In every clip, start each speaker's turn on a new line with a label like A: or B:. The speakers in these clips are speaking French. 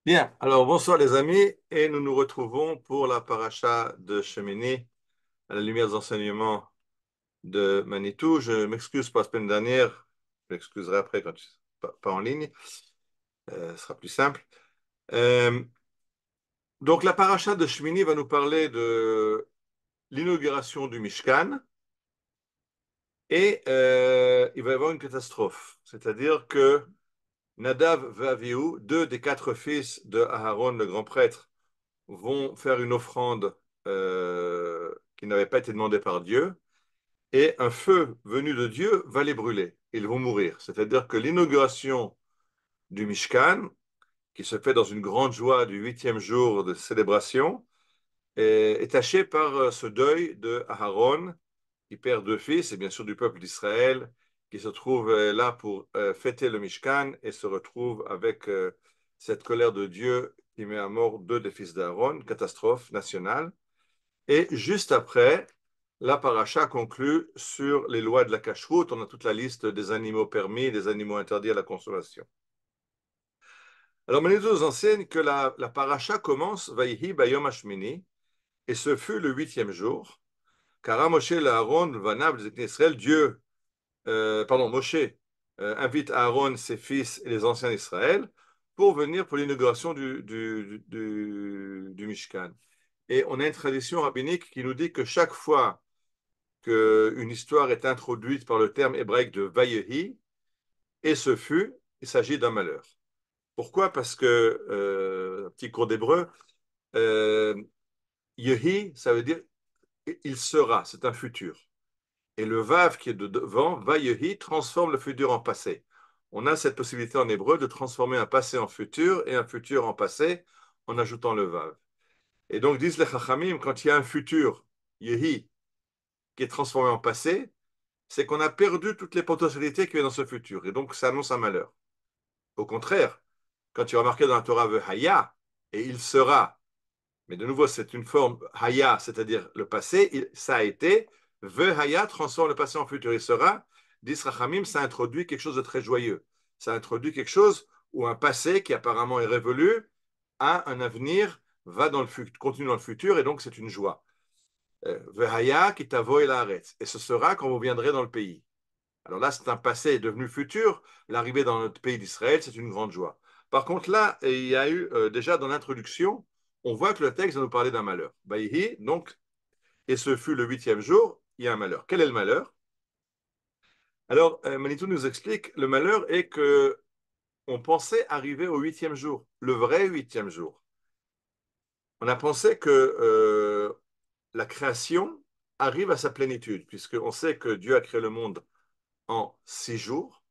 A: Bien, alors bonsoir les amis, et nous nous retrouvons pour la paracha de Shemini à la lumière des enseignements de Manitou. Je m'excuse pour la semaine dernière, je m'excuserai après quand tu pas en ligne, ce sera plus simple. Euh, donc la paracha de Shemini va nous parler de l'inauguration du Mishkan et il va y avoir une catastrophe, c'est-à-dire que Nadav et Avihu, deux des quatre fils de Aaron, le grand prêtre, vont faire une offrande qui n'avait pas été demandée par Dieu, et un feu venu de Dieu va les brûler. Ils vont mourir. C'est-à-dire que l'inauguration du Mishkan, qui se fait dans une grande joie du huitième jour de célébration, est tachée par ce deuil de Aaron, qui perd deux fils, et bien sûr du peuple d'Israël, qui se trouve là pour fêter le Mishkan et se retrouve avec cette colère de Dieu qui met à mort deux des fils d'Aaron, catastrophe nationale. Et juste après, la paracha conclut sur les lois de la cacheroute. On a toute la liste des animaux permis, des animaux interdits à la consommation. Alors, Manitou nous enseigne que la paracha commence Vaïhi Bayom Hashmini, et ce fut le huitième jour. Car Moshe Aaron Vanav Israël, Dieu, Moshe invite Aaron, ses fils et les anciens d'Israël pour venir pour l'inauguration du Mishkan. Et on a une tradition rabbinique qui nous dit que chaque fois qu'une histoire est introduite par le terme hébraïque de Vayehi, et ce fut, il s'agit d'un malheur. Pourquoi? Parce que, petit cours d'hébreu, euh, Yehi, ça veut dire il sera, c'est un futur. Et le Vav qui est de devant, Vayehi, transforme le futur en passé. On a cette possibilité en hébreu de transformer un passé en futur et un futur en passé en ajoutant le Vav. Et donc, disent les Chachamim, quand il y a un futur, Yehi, qui est transformé en passé, c'est qu'on a perdu toutes les potentialités qu'il y a dans ce futur. Et donc, ça annonce un malheur. Au contraire, quand tu as remarqué dans la Torah, Haya, et il sera, mais de nouveau, c'est une forme Haya, c'est-à-dire le passé, ça a été, Haya transforme le passé en futur. Il sera, d'Israchamim, ça introduit quelque chose de très joyeux. Ça introduit quelque chose où un passé qui apparemment est révolu a un avenir, va dans le futur, continue dans le futur, et donc c'est une joie. Vehaya kitavo el haaretz. Et ce sera quand vous viendrez dans le pays. Alors là, c'est un passé devenu futur. L'arrivée dans notre pays d'Israël, c'est une grande joie. Par contre, là, il y a eu, déjà dans l'introduction, on voit que le texte va nous parler d'un malheur. Baïhi, donc, et ce fut le huitième jour, il y a un malheur. Quel est le malheur? Alors, Manitou nous explique, le malheur est que on pensait arriver au huitième jour, le vrai huitième jour. On a pensé que la création arrive à sa plénitude, puisqu'on sait que Dieu a créé le monde en 6 jours.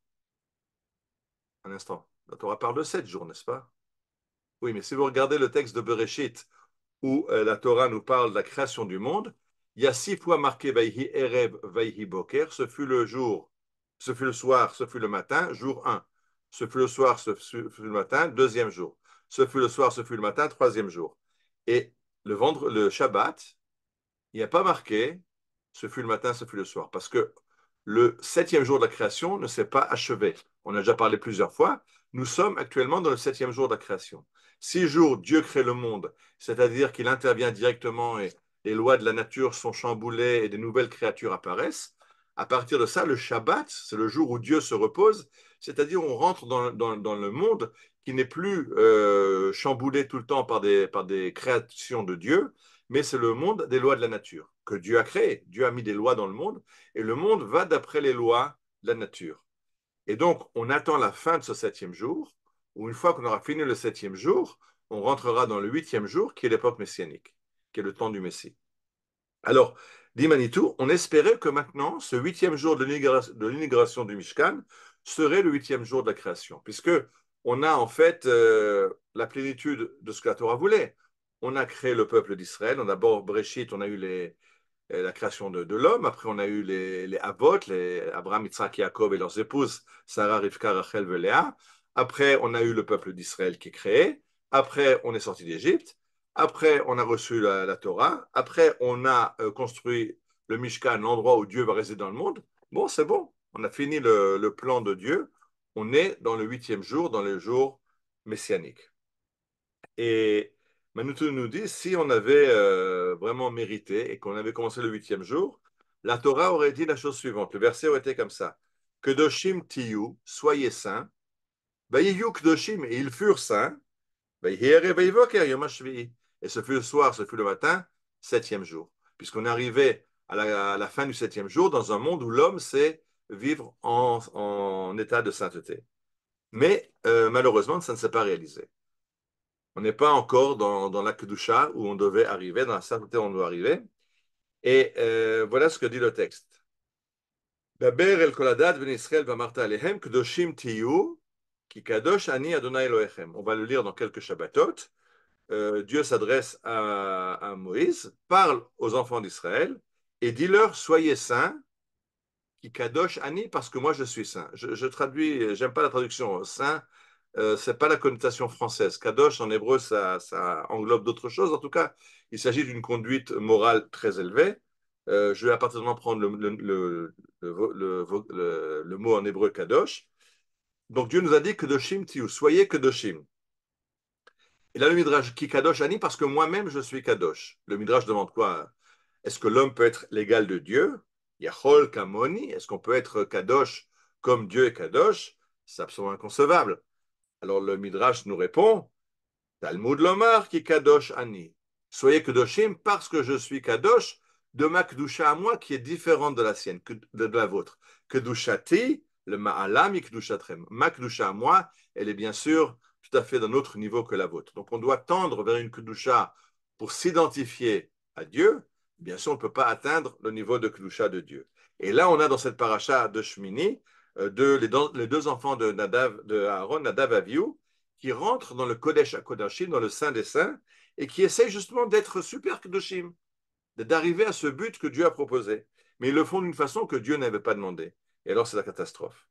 A: Un instant, la Torah parle de 7 jours, n'est-ce pas? Oui, mais si vous regardez le texte de Bereshit, où la Torah nous parle de la création du monde, il y a 6 fois marqué Vayhi Erev, Vayhi Boker, ce fut le jour, ce fut le soir, ce fut le matin, jour 1. Ce fut le soir, ce fut le matin, deuxième jour. Ce fut le soir, ce fut le matin, troisième jour. Et le Shabbat, il n'y a pas marqué ce fut le matin, ce fut le soir, parce que le septième jour de la création ne s'est pas achevé. On a déjà parlé plusieurs fois. Nous sommes actuellement dans le septième jour de la création. 6 jours, Dieu crée le monde, c'est-à-dire qu'il intervient directement et les lois de la nature sont chamboulées et des nouvelles créatures apparaissent. À partir de ça, le Shabbat, c'est le jour où Dieu se repose, c'est-à-dire on rentre dans le monde qui n'est plus chamboulé tout le temps par des créations de Dieu, mais c'est le monde des lois de la nature que Dieu a créé. Dieu a mis des lois dans le monde et le monde va d'après les lois de la nature. Et donc, on attend la fin de ce septième jour, où une fois qu'on aura fini le septième jour, on rentrera dans le huitième jour, qui est l'époque messianique, qui est le temps du Messie. Alors, dit Manitou, on espérait que maintenant, ce huitième jour de l'inauguration du Mishkan serait le huitième jour de la création, puisque on a en fait la plénitude de ce que la Torah voulait. On a créé le peuple d'Israël, on a d'abord Breshit, on a eu la création de l'homme, après on a eu les Avot, les Abraham, Yitzhak, Yaakov et leurs épouses, Sarah, Rivka, Rachel et Léa. Après, on a eu le peuple d'Israël qui est créé. Après, on est sorti d'Égypte. Après, on a reçu la Torah. Après, on a construit le Mishkan, l'endroit où Dieu va résider dans le monde. Bon, c'est bon. On a fini le plan de Dieu. On est dans le huitième jour, dans le jour messianique. Et Manitou nous dit, si on avait vraiment mérité et qu'on avait commencé le huitième jour, la Torah aurait dit la chose suivante. Le verset aurait été comme ça. Kedoshim tiyu, soyez saints. Vayiyu kedoshim, et ils furent saints. Vayihere vayivoker yom hashvi'i. Et ce fut le soir, ce fut le matin, septième jour. Puisqu'on est arrivé à la fin du septième jour dans un monde où l'homme sait vivre en état de sainteté. Mais malheureusement, ça ne s'est pas réalisé. On n'est pas encore dans la Kedusha où on devait arriver, dans la sainteté où on doit arriver. Et voilà ce que dit le texte. Daber el koladat ben Israël v'amarta alehem kedoshim tiyu ki kadosh ani Adonai Elohechem. On va le lire dans quelques Shabbatot. Dieu s'adresse à Moïse, parle aux enfants d'Israël et dit-leur soyez saints qui kadosh ani parce que moi je suis saint. Je traduis, j'aime pas la traduction saint, c'est pas la connotation française. Kadosh en hébreu ça englobe d'autres choses. En tout cas, il s'agit d'une conduite morale très élevée. Je vais à partir de maintenant prendre le mot en hébreu kadosh. Donc Dieu nous a dit kedoshim tiou, soyez kedoshim. Et là le midrash qui kadosh ani parce que moi-même je suis kadosh. Le midrash demande quoi? Est-ce que l'homme peut être l'égal de Dieu? Yachol kamoni, est-ce qu'on peut être kadosh comme Dieu est kadosh? C'est absolument inconcevable. Alors le Midrash nous répond, Talmud Lomar qui kadosh ani. Soyez kadoshim parce que je suis kadosh de ma kedusha à moi qui est différente de la sienne, de la vôtre. Kedushati, le ma'alam kedushatrem. Ma kedusha à moi, elle est bien sûr tout à fait d'un autre niveau que la vôtre. Donc on doit tendre vers une kedusha pour s'identifier à Dieu. Bien sûr, on ne peut pas atteindre le niveau de kedusha de Dieu. Et là, on a dans cette paracha de Shmini les deux enfants de Nadav, de Aaron, Nadav et Avihu, qui rentrent dans le Kodesh HaKodashim, dans le Saint des Saints, et qui essayent justement d'être super Kedoshim, d'arriver à ce but que Dieu a proposé. Mais ils le font d'une façon que Dieu n'avait pas demandé. Et alors c'est la catastrophe.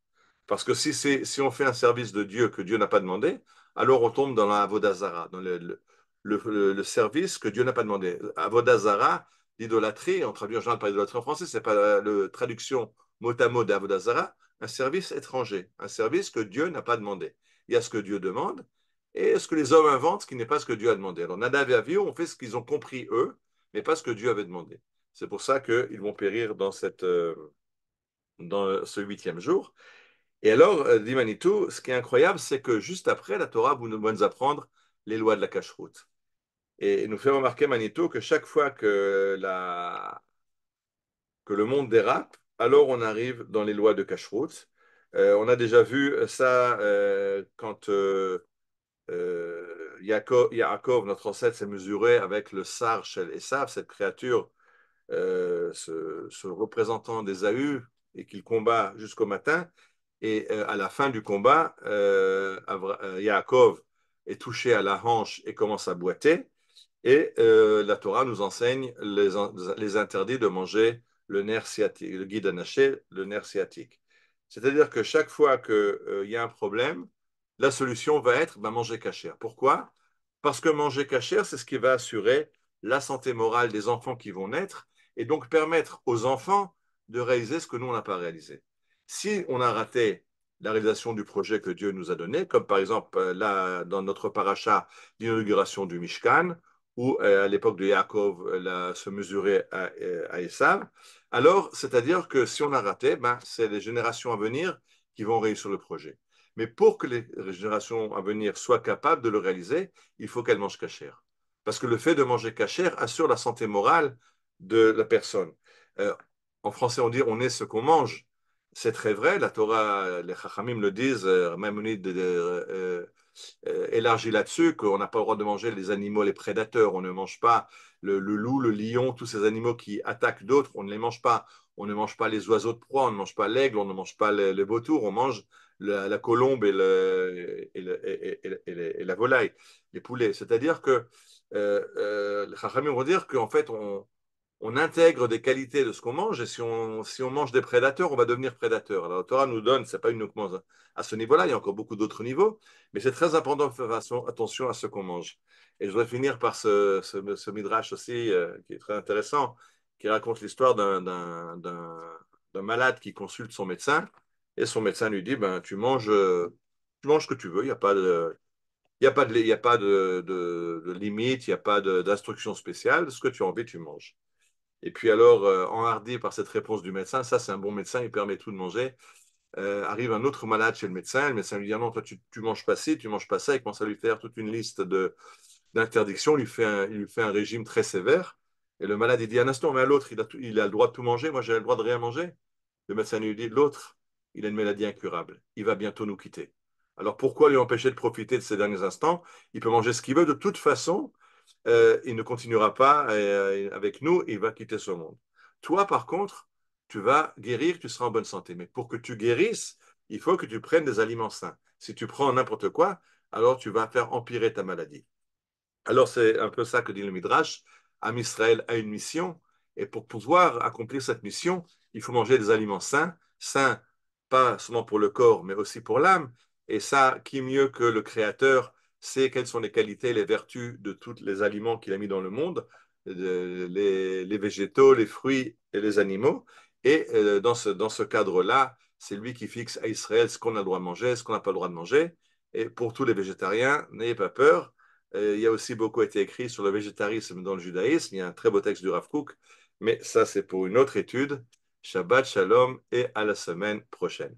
A: Parce que si on fait un service de Dieu que Dieu n'a pas demandé, alors on tombe dans la Avodazara, dans le service que Dieu n'a pas demandé. Avodazara, l'idolâtrie, on traduit en général par idolâtrie en français, c'est pas la traduction mot à mot d'Avodazara, un service étranger, un service que Dieu n'a pas demandé. Il y a ce que Dieu demande et ce que les hommes inventent, ce qui n'est pas ce que Dieu a demandé. Alors Nadav et Avihu ont fait ce qu'ils ont compris eux, mais pas ce que Dieu avait demandé. C'est pour ça qu'ils vont périr dans ce huitième jour. Et alors, dit Manitou, ce qui est incroyable, c'est que juste après, la Torah va nous apprendre les lois de la cacheroute. Et il nous fait remarquer, Manitou, que chaque fois que le monde dérape, alors on arrive dans les lois de cacheroute. On a déjà vu ça quand Yaakov, notre ancêtre, s'est mesuré avec le sar shel Esav, cette créature, ce représentant d'Ésaü, et qu'il combat jusqu'au matin. Et à la fin du combat, Yaakov est touché à la hanche et commence à boiter. Et la Torah nous enseigne les interdits de manger le nerf sciatique, le guide anaché, le nerf sciatique. C'est-à-dire que chaque fois qu'il y a un problème, la solution va être manger cachère. Pourquoi? Parce que manger cachère, c'est ce qui va assurer la santé morale des enfants qui vont naître et donc permettre aux enfants de réaliser ce que nous, on n'a pas réalisé. Si on a raté la réalisation du projet que Dieu nous a donné, comme par exemple là, dans notre paracha d'inauguration du Mishkan, ou à l'époque de Yaakov, se mesurer à Esav, alors c'est-à-dire que si on a raté, ben, c'est les générations à venir qui vont réussir le projet. Mais pour que les générations à venir soient capables de le réaliser, il faut qu'elles mangent cachère. Parce que le fait de manger cachère assure la santé morale de la personne. Euh, En français, on dit on est ce qu'on mange. C'est très vrai, la Torah, les Chachamim le disent, Maïmonide élargit là-dessus, qu'on n'a pas le droit de manger les animaux, les prédateurs. On ne mange pas le loup, le lion, tous ces animaux qui attaquent d'autres, on ne les mange pas. On ne mange pas les oiseaux de proie, on ne mange pas l'aigle, on ne mange pas les vautours, on mange la colombe et la volaille, les poulets. C'est-à-dire que les Chachamim vont dire qu'en fait, on intègre des qualités de ce qu'on mange, et si on mange des prédateurs, on va devenir prédateur. Alors, la Torah nous donne, c'est pas uniquement à ce niveau-là, il y a encore beaucoup d'autres niveaux, mais c'est très important de faire attention à ce qu'on mange. Et je voudrais finir par ce midrash aussi, qui est très intéressant, qui raconte l'histoire d'un malade qui consulte son médecin, et son médecin lui dit, ben, tu manges ce que tu veux, il n'y a pas de... Il n'y a pas il y a pas de limite, il n'y a pas d'instruction spéciale. Ce que tu as envie, tu manges. Et puis alors, enhardi par cette réponse du médecin, ça c'est un bon médecin, il permet tout de manger. Arrive un autre malade chez le médecin lui dit ah non, toi tu manges pas ci, tu manges pas ça, il commence à lui faire toute une liste d'interdictions, il lui fait un régime très sévère. Et le malade il dit un instant, mais à l'autre, il a le droit de tout manger, moi j'ai le droit de rien manger. Le médecin lui dit l'autre, il a une maladie incurable, il va bientôt nous quitter. Alors pourquoi lui empêcher de profiter de ces derniers instants? Il peut manger ce qu'il veut de toute façon, il ne continuera pas avec nous, il va quitter ce monde. Toi, par contre, tu vas guérir, tu seras en bonne santé. Mais pour que tu guérisses, il faut que tu prennes des aliments sains. Si tu prends n'importe quoi, alors tu vas faire empirer ta maladie. Alors c'est un peu ça que dit le Midrash. Am Israël a une mission, et pour pouvoir accomplir cette mission, il faut manger des aliments sains, sains pas seulement pour le corps, mais aussi pour l'âme. Et ça, qui mieux que le Créateur sait quelles sont les qualités, les vertus de tous les aliments qu'il a mis dans le monde, les végétaux, les fruits et les animaux. Et dans ce cadre-là, c'est lui qui fixe à Israël ce qu'on a le droit de manger, ce qu'on n'a pas le droit de manger. Et pour tous les végétariens, n'ayez pas peur, il y a aussi beaucoup été écrit sur le végétarisme dans le judaïsme. Il y a un très beau texte du Rav Kook, mais ça, c'est pour une autre étude. Shabbat Shalom et à la semaine prochaine.